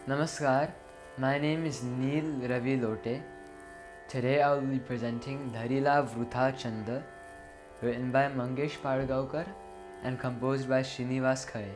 Namaskar, my name is Neil Ravi Lote. Today I will be presenting Dharila Vrutha Chanda, written by Mangesh Padgaonkar and composed by Srinivas Khare.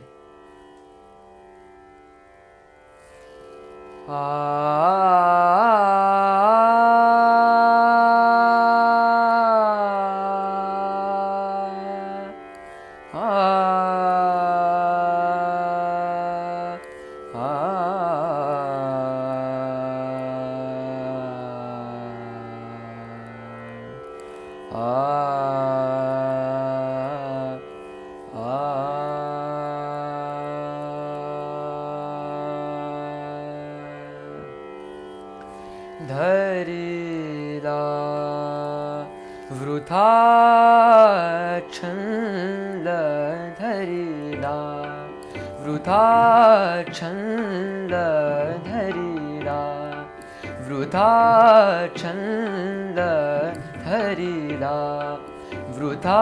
धरिला वृथा छंद धरिला वृथा छंद धरिला वृथा छंद धरिला वृथा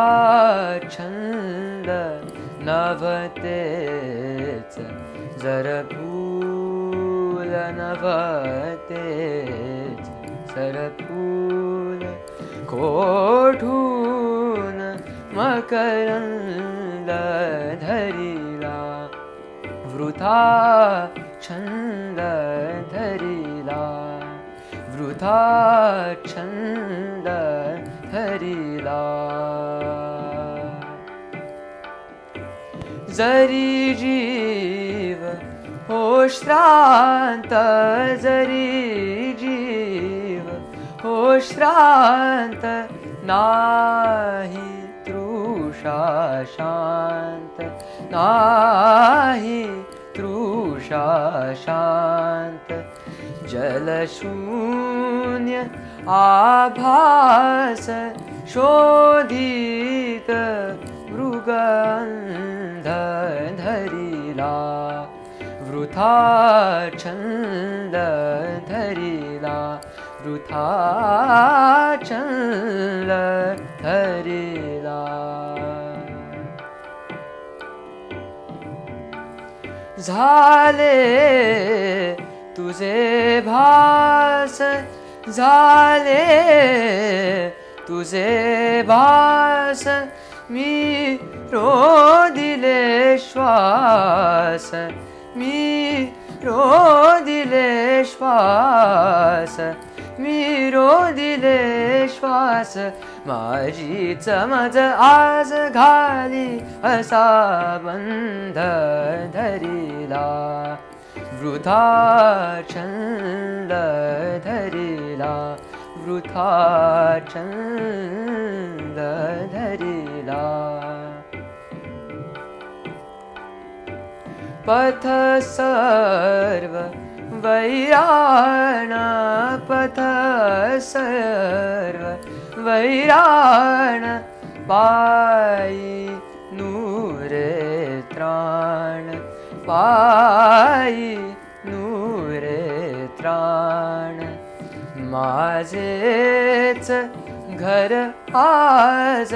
छंद नभतेच जरफूल नभतेच सरफूल कोठून मकरंद धरिला वृथा छंद धरिला वृथा छंद धरिला जरी जीव हो श्रांत जरी जीव हो श्रांत नाही तृषा शांत नाही तृषा शांत जलशून्य आभास शोधित मृगंध धरिला वृथा छंद धरिला वृथा छंद धरिला झाले तुझे भास झाले तुझे भास मी रोदिले श्वास मी रोदिले श्वास मी रोदिले श्वास माझी चमज आज घाली असा बंध धरिला वृथा छंद धरिला वृथा छंद धरिला पथ सर्व वैराण पथ सर्व वैराण पायी नूरे त्राण पायी नूरे त्राण माझेच घर आज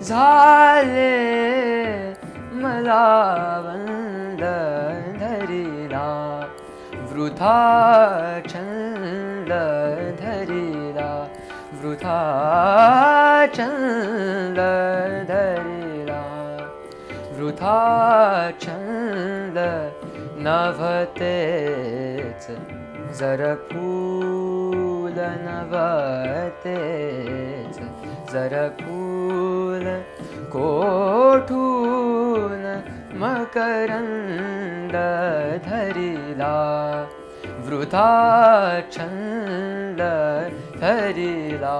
झाले मला बंद धरिला वृथा छंद धरिला वृथा छंद धरिला वृथा छंद नभतेच जरफूल नभतेच जरफूल कोठून मकरंद धरिला वृथा छंद धरिला